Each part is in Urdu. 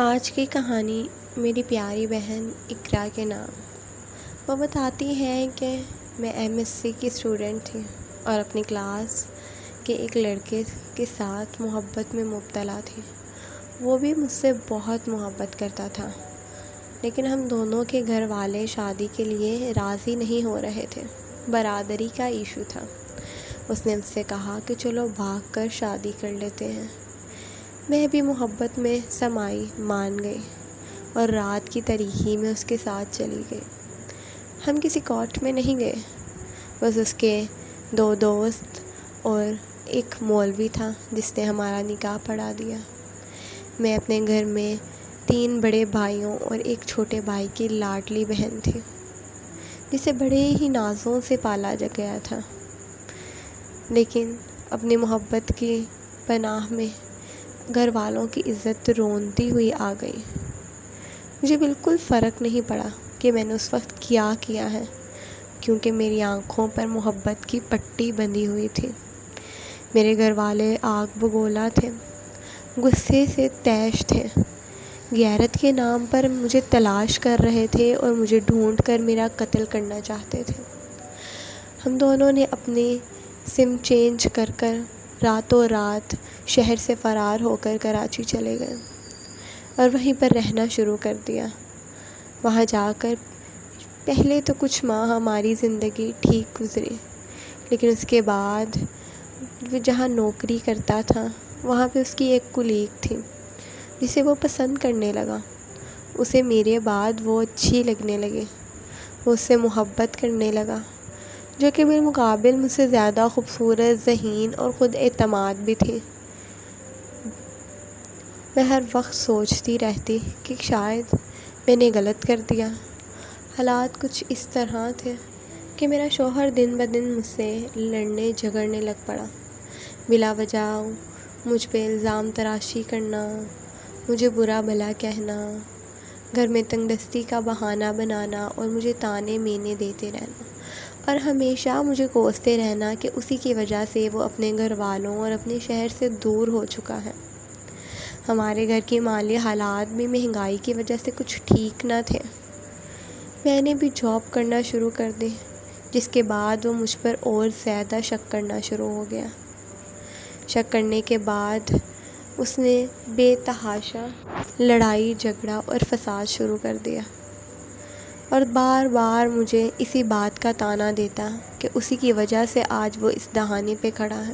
آج کی کہانی میری پیاری بہن اقرا کے نام۔ وہ بتاتی ہے کہ میں MSc کی اسٹوڈنٹ تھی اور اپنی کلاس کے ایک لڑکے کے ساتھ محبت میں مبتلا تھی۔ وہ بھی مجھ سے بہت محبت کرتا تھا، لیکن ہم دونوں کے گھر والے شادی کے لیے راضی نہیں ہو رہے تھے۔ برادری کا ایشو تھا۔ اس نے مجھ سے کہا کہ چلو بھاگ کر شادی کر لیتے ہیں۔ میں بھی محبت میں سمائی مان گئی اور رات کی تاریکی میں اس کے ساتھ چلی گئی۔ ہم کسی کورٹ میں نہیں گئے، بس اس کے 2 دوست اور ایک مولوی تھا جس نے ہمارا نکاح پڑھا دیا۔ میں اپنے گھر میں 3 بڑے بھائیوں اور ایک چھوٹے بھائی کی لاڈلی بہن تھی، جسے بڑے ہی نازوں سے پالا گیا تھا، لیکن اپنی محبت کی پناہ میں گھر والوں کی عزت رونتی ہوئی آ گئی۔ مجھے بالکل فرق نہیں پڑا کہ میں نے اس وقت کیا ہے، کیونکہ میری آنکھوں پر محبت کی پٹی بندھی ہوئی تھی۔ میرے گھر والے آگ بگولا تھے، غصے سے طیش تھے، غیرت کے نام پر مجھے تلاش کر رہے تھے اور مجھے ڈھونڈ کر میرا قتل کرنا چاہتے تھے۔ ہم دونوں نے اپنی سم چینج کر راتوں رات شہر سے فرار ہو کر کراچی چلے گئے اور وہیں پر رہنا شروع کر دیا۔ وہاں جا کر پہلے تو کچھ ماہ ہماری زندگی ٹھیک گزری، لیکن اس کے بعد وہ جہاں نوکری کرتا تھا وہاں پہ اس کی ایک کولیگ تھی جسے وہ پسند کرنے لگا۔ اسے میرے بعد وہ اچھی لگنے لگی، وہ اس سے محبت کرنے لگا، جو کہ بالمقابل مجھ سے زیادہ خوبصورت، ذہین اور خود اعتماد بھی تھی۔ میں ہر وقت سوچتی رہتی کہ شاید میں نے غلط کر دیا۔ حالات کچھ اس طرح تھے کہ میرا شوہر دن بدن مجھ سے لڑنے جھگڑنے لگ پڑا۔ بلا وجہ مجھ پہ الزام تراشی کرنا، مجھے برا بھلا کہنا، گھر میں تنگ دستی کا بہانہ بنانا اور مجھے تانے مینے دیتے رہنا، اور ہمیشہ مجھے کوستے رہنا کہ اسی کی وجہ سے وہ اپنے گھر والوں اور اپنے شہر سے دور ہو چکا ہے۔ ہمارے گھر کی مالی حالات بھی مہنگائی کی وجہ سے کچھ ٹھیک نہ تھے۔ میں نے بھی جاب کرنا شروع کر دی، جس کے بعد وہ مجھ پر اور زیادہ شک کرنا شروع ہو گیا۔ شک کرنے کے بعد اس نے بے تحاشا لڑائی جھگڑا اور فساد شروع کر دیا، اور بار بار مجھے اسی بات کا طعنہ دیتا کہ اسی کی وجہ سے آج وہ اس دہانے پہ کھڑا ہے۔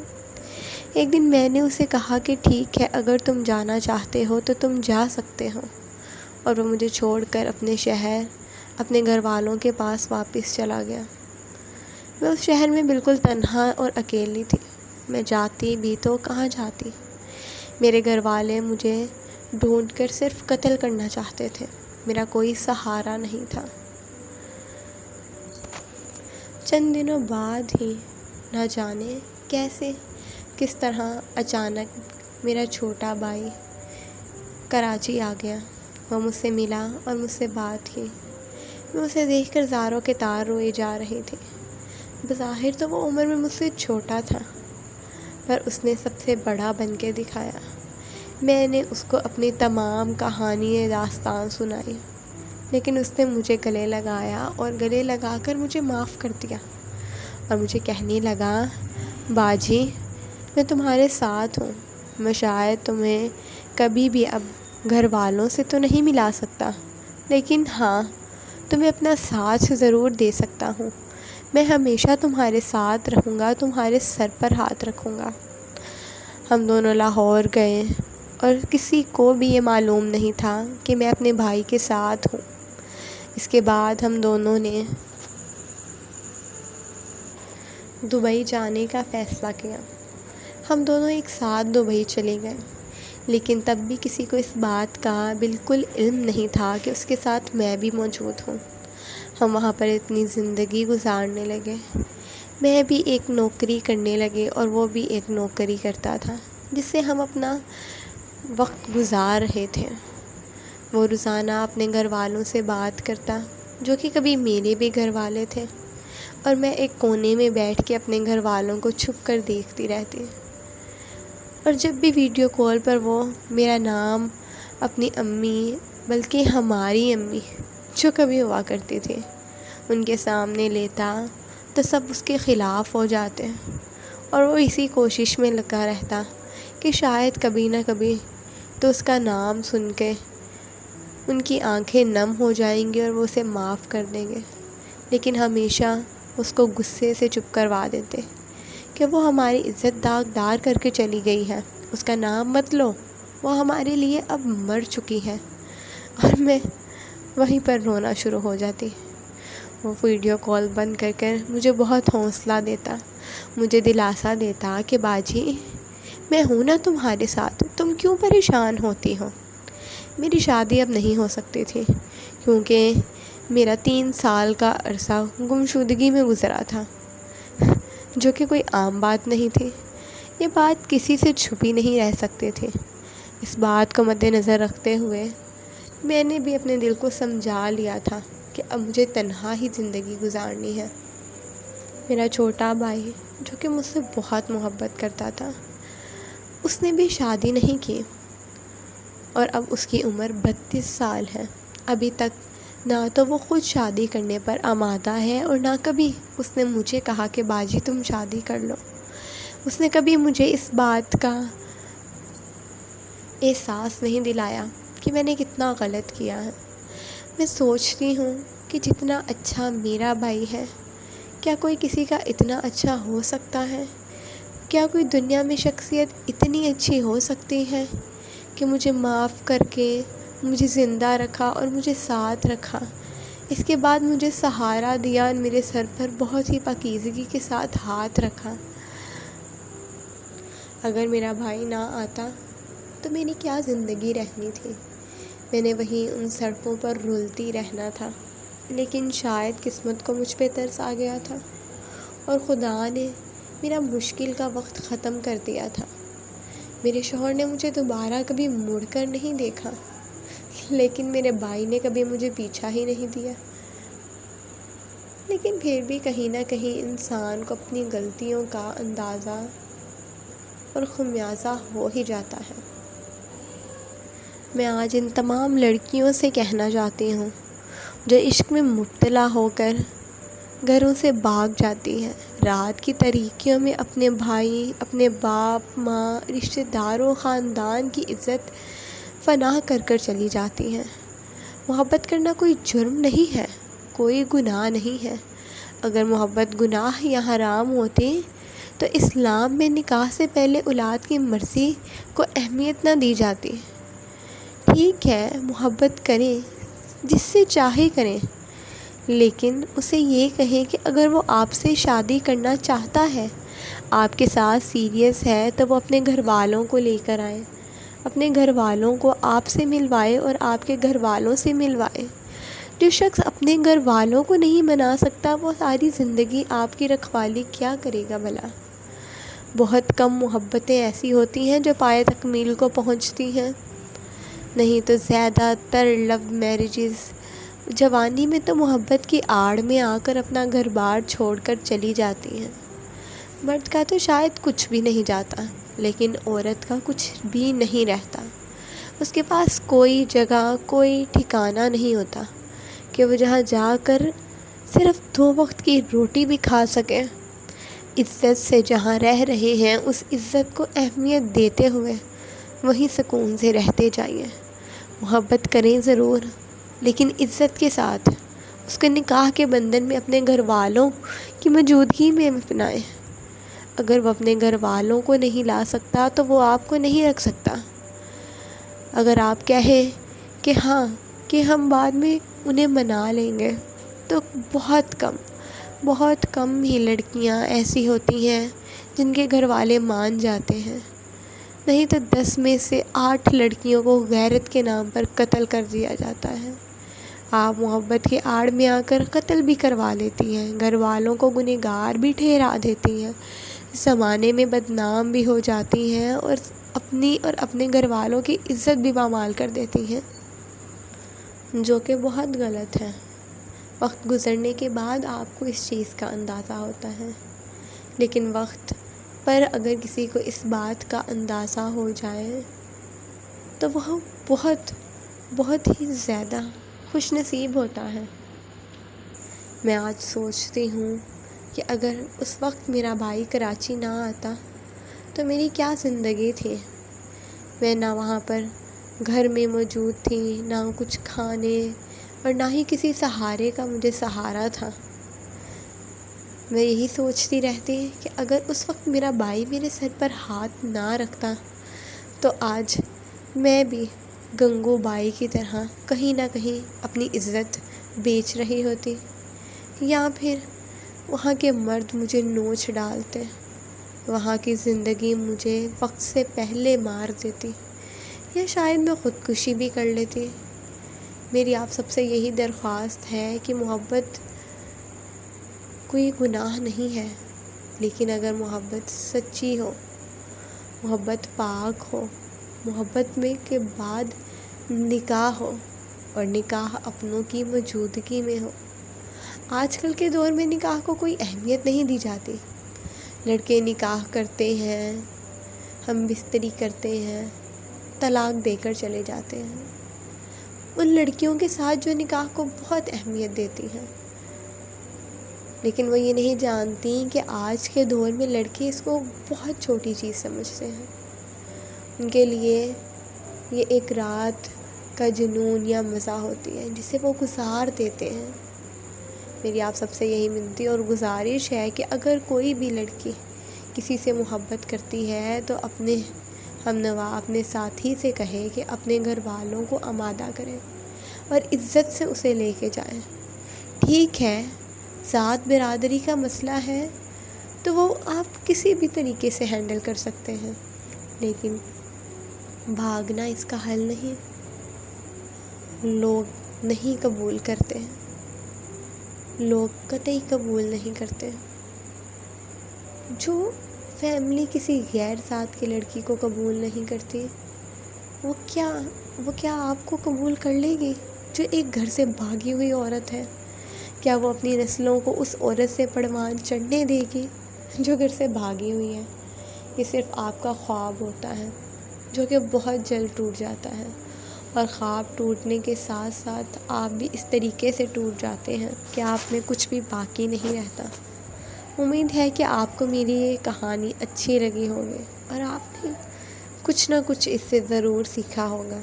ایک دن میں نے اسے کہا کہ ٹھیک ہے، اگر تم جانا چاہتے ہو تو تم جا سکتے ہو، اور وہ مجھے چھوڑ کر اپنے شہر، اپنے گھر والوں کے پاس واپس چلا گیا۔ میں اس شہر میں بالکل تنہا اور اکیلی تھی۔ میں جاتی بھی تو کہاں جاتی؟ میرے گھر والے مجھے ڈھونڈ کر صرف قتل کرنا چاہتے تھے۔ میرا کوئی سہارا نہیں تھا۔ چند دنوں بعد ہی نہ جانے کیسے، کس طرح اچانک میرا چھوٹا بھائی کراچی آ گیا۔ وہ مجھ سے ملا اور مجھ سے بات کی۔ میں اسے دیکھ کر زاروں کے تار روئے جا رہی تھی۔ بظاہر تو وہ عمر میں مجھ سے چھوٹا تھا، پر اس نے سب سے بڑا بن کے دکھایا۔ میں نے اس کو اپنی تمام کہانی داستان سنائی، لیکن اس نے مجھے گلے لگایا اور گلے لگا کر مجھے معاف کر دیا، اور مجھے کہنے لگا، باجی میں تمہارے ساتھ ہوں۔ میں شاید تمہیں کبھی بھی اب گھر والوں سے تو نہیں ملا سکتا، لیکن ہاں تمہیں اپنا ساتھ ضرور دے سکتا ہوں۔ میں ہمیشہ تمہارے ساتھ رہوں گا، تمہارے سر پر ہاتھ رکھوں گا۔ ہم دونوں لاہور گئے اور کسی کو بھی یہ معلوم نہیں تھا کہ میں اپنے بھائی کے ساتھ ہوں۔ اس کے بعد ہم دونوں نے دبئی جانے کا فیصلہ کیا۔ ہم دونوں ایک ساتھ دبئی چلے گئے، لیکن تب بھی کسی کو اس بات کا بالکل علم نہیں تھا کہ اس کے ساتھ میں بھی موجود ہوں۔ ہم وہاں پر اپنی زندگی گزارنے لگے۔ میں بھی ایک نوکری کرنے لگے اور وہ بھی ایک نوکری کرتا تھا جس سے ہم اپنا وقت گزار رہے تھے۔ وہ روزانہ اپنے گھر والوں سے بات کرتا، جو کہ کبھی میرے بھی گھر والے تھے، اور میں ایک کونے میں بیٹھ کے اپنے گھر والوں کو چھپ کر دیکھتی رہتی، اور جب بھی ویڈیو کال پر وہ میرا نام اپنی امی، بلکہ ہماری امی جو کبھی ہوا کرتی تھی، ان کے سامنے لیتا تو سب اس کے خلاف ہو جاتے اور وہ اسی کوشش میں لگا رہتا کہ شاید کبھی نہ کبھی تو اس کا نام سن کے ان کی آنکھیں نم ہو جائیں گی اور وہ اسے معاف کر دیں گے، لیکن ہمیشہ اس کو غصے سے چپ کروا دیتے کہ وہ ہماری عزت داغدار کر کے چلی گئی ہے، اس کا نام مت لو، وہ ہمارے لیے اب مر چکی ہے۔ اور میں وہیں پر رونا شروع ہو جاتی۔ وہ ویڈیو کال بند کر کر مجھے بہت حوصلہ دیتا، مجھے دلاسا دیتا کہ باجی میں ہوں نا تمہارے ساتھ، تم کیوں پریشان ہوتی ہو۔ میری شادی اب نہیں ہو سکتی تھی کیونکہ میرا 3 سال کا عرصہ گمشدگی میں گزرا تھا، جو کہ کوئی عام بات نہیں تھی۔ یہ بات کسی سے چھپی نہیں رہ سکتی تھی۔ اس بات کو مد نظر رکھتے ہوئے میں نے بھی اپنے دل کو سمجھا لیا تھا کہ اب مجھے تنہا ہی زندگی گزارنی ہے۔ میرا چھوٹا بھائی جو کہ مجھ سے بہت محبت کرتا تھا، اس نے بھی شادی نہیں کی اور اب اس کی عمر 32 سال ہے۔ ابھی تک نہ تو وہ خود شادی کرنے پر آمادہ ہے اور نہ کبھی اس نے مجھے کہا کہ باجی تم شادی کر لو۔ اس نے کبھی مجھے اس بات کا احساس نہیں دلایا کہ میں نے کتنا غلط کیا ہے۔ میں سوچتی ہوں کہ جتنا اچھا میرا بھائی ہے، کیا کوئی کسی کا اتنا اچھا ہو سکتا ہے؟ کیا کوئی دنیا میں شخصیت اتنی اچھی ہو سکتی ہے کہ مجھے معاف کر کے مجھے زندہ رکھا اور مجھے ساتھ رکھا، اس کے بعد مجھے سہارا دیا اور میرے سر پر بہت ہی پاکیزگی کے ساتھ ہاتھ رکھا۔ اگر میرا بھائی نہ آتا تو میری کیا زندگی رہنی تھی؟ میں نے وہیں ان سڑکوں پر رلتی رہنا تھا، لیکن شاید قسمت کو مجھ پہ ترس آ گیا تھا اور خدا نے میرا مشکل کا وقت ختم کر دیا تھا۔ میرے شوہر نے مجھے دوبارہ کبھی مڑ کر نہیں دیکھا، لیکن میرے بھائی نے کبھی مجھے پیچھا ہی نہیں دیا۔ لیکن پھر بھی کہیں نہ کہیں انسان کو اپنی غلطیوں کا اندازہ اور خمیازہ ہو ہی جاتا ہے۔ میں آج ان تمام لڑکیوں سے کہنا چاہتی ہوں جو عشق میں مبتلا ہو کر گھروں سے بھاگ جاتی ہیں، رات کی تاریکیوں میں اپنے بھائی، اپنے باپ، ماں، رشتہ داروں، خاندان کی عزت فنا کر کر چلی جاتی ہیں۔ محبت کرنا کوئی جرم نہیں ہے، کوئی گناہ نہیں ہے۔ اگر محبت گناہ یا حرام ہوتی تو اسلام میں نکاح سے پہلے اولاد کی مرضی کو اہمیت نہ دی جاتی۔ ٹھیک ہے، محبت کریں، جس سے چاہے کریں، لیکن اسے یہ کہیں کہ اگر وہ آپ سے شادی کرنا چاہتا ہے، آپ کے ساتھ سیریس ہے، تو وہ اپنے گھر والوں کو لے کر آئے، اپنے گھر والوں کو آپ سے ملوائے اور آپ کے گھر والوں سے ملوائے۔ جو شخص اپنے گھر والوں کو نہیں منا سکتا، وہ ساری زندگی آپ کی رکھوالی کیا کرے گا بھلا؟ بہت کم محبتیں ایسی ہوتی ہیں جو پائے تکمیل کو پہنچتی ہیں، نہیں تو زیادہ تر لو میرجز جوانی میں تو محبت کی آڑ میں آ کر اپنا گھر بار چھوڑ کر چلی جاتی ہیں۔ مرد کا تو شاید کچھ بھی نہیں جاتا، لیکن عورت کا کچھ بھی نہیں رہتا۔ اس کے پاس کوئی جگہ، کوئی ٹھکانہ نہیں ہوتا کہ وہ جہاں جا کر صرف 2 وقت کی روٹی بھی کھا سکے۔ عزت سے جہاں رہ رہے ہیں، اس عزت کو اہمیت دیتے ہوئے وہیں سکون سے رہتے جائیے۔ محبت کریں ضرور، لیکن عزت کے ساتھ اس کے نکاح کے بندھن میں اپنے گھر والوں کی موجودگی میں اپنائیں۔ اگر وہ اپنے گھر والوں کو نہیں لا سکتا تو وہ آپ کو نہیں رکھ سکتا۔ اگر آپ کہیں کہ ہاں کہ ہم بعد میں انہیں منا لیں گے، تو بہت کم ہی لڑکیاں ایسی ہوتی ہیں جن کے گھر والے مان جاتے ہیں، نہیں تو 10 میں سے 8 لڑکیوں کو غیرت کے نام پر قتل کر دیا جاتا ہے۔ آپ محبت کی آڑ میں آ کر قتل بھی کروا لیتی ہیں، گھر والوں کو گنہگار بھی ٹھہرا دیتی ہیں، زمانے میں بدنام بھی ہو جاتی ہیں اور اپنی اور اپنے گھر والوں کی عزت بھی پامال کر دیتی ہیں، جو کہ بہت غلط ہے۔ وقت گزرنے کے بعد آپ کو اس چیز کا اندازہ ہوتا ہے، لیکن وقت پر اگر کسی کو اس بات کا اندازہ ہو جائے تو وہ بہت بہت ہی زیادہ خوش نصیب ہوتا ہے۔ میں آج سوچتی ہوں کہ اگر اس وقت میرا بھائی کراچی نہ آتا تو میری کیا زندگی تھی۔ میں نہ وہاں پر گھر میں موجود تھی، نہ کچھ کھانے اور نہ ہی کسی سہارے کا مجھے سہارا تھا۔ میں یہی سوچتی رہتی کہ اگر اس وقت میرا بھائی میرے سر پر ہاتھ نہ رکھتا تو آج میں بھی گنگو بائی کی طرح کہیں نہ کہیں اپنی عزت بیچ رہی ہوتی، یا پھر وہاں کے مرد مجھے نوچ ڈالتے، وہاں کی زندگی مجھے وقت سے پہلے مار دیتی، یا شاید میں خودکشی بھی کر لیتی۔ میری آپ سب سے یہی درخواست ہے کہ محبت کوئی گناہ نہیں ہے، لیکن اگر محبت سچی ہو، محبت پاک ہو، محبت میں کے بعد نکاح ہو اور نکاح اپنوں کی موجودگی میں ہو۔ آج کل کے دور میں نکاح کو کوئی اہمیت نہیں دی جاتی۔ لڑکے نکاح کرتے ہیں، ہم بستری کرتے ہیں، طلاق دے کر چلے جاتے ہیں۔ ان لڑکیوں کے ساتھ جو نکاح کو بہت اہمیت دیتی ہیں، لیکن وہ یہ نہیں جانتی کہ آج کے دور میں لڑکے اس کو بہت چھوٹی چیز سمجھتے ہیں۔ ان کے لیے یہ ایک رات کا جنون یا مزہ ہوتی ہے جسے وہ گزار دیتے ہیں۔ میری آپ سب سے یہی منتی اور گزارش ہے کہ اگر کوئی بھی لڑکی کسی سے محبت کرتی ہے تو اپنے ہمنوا اپنے ساتھی سے کہے کہ اپنے گھر والوں کو آمادہ کریں اور عزت سے اسے لے کے جائیں۔ ٹھیک ہے، ذات برادری کا مسئلہ ہے تو وہ آپ کسی بھی طریقے سے ہینڈل کر سکتے ہیں، لیکن بھاگنا اس کا حل نہیں۔ لوگ نہیں قبول کرتے، لوگ قطعی قبول نہیں کرتے۔ جو فیملی کسی غیر ذات کی لڑکی کو قبول نہیں کرتی، وہ کیا آپ کو قبول کر لے گی جو ایک گھر سے بھاگی ہوئی عورت ہے؟ کیا وہ اپنی نسلوں کو اس عورت سے پروان چڑھنے دے گی جو گھر سے بھاگی ہوئی ہے؟ یہ صرف آپ کا خواب ہوتا ہے جو کہ بہت جلد ٹوٹ جاتا ہے، اور خواب ٹوٹنے کے ساتھ ساتھ آپ بھی اس طریقے سے ٹوٹ جاتے ہیں کہ آپ میں کچھ بھی باقی نہیں رہتا۔ امید ہے کہ آپ کو میری یہ کہانی اچھی لگی ہوگی اور آپ نے کچھ نہ کچھ اس سے ضرور سیکھا ہوگا۔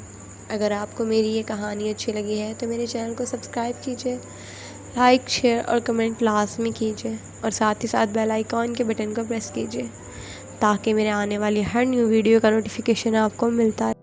اگر آپ کو میری یہ کہانی اچھی لگی ہے تو میرے چینل کو سبسکرائب کیجیے، لائک، شیئر اور کمنٹ لازمی کیجیے، اور ساتھ ہی ساتھ بیل آئیکن کے بٹن کو پریس کیجیے تاکہ میرے آنے والی ہر نیو ویڈیو کا نوٹیفیکیشن آپ کو ملتا رہے۔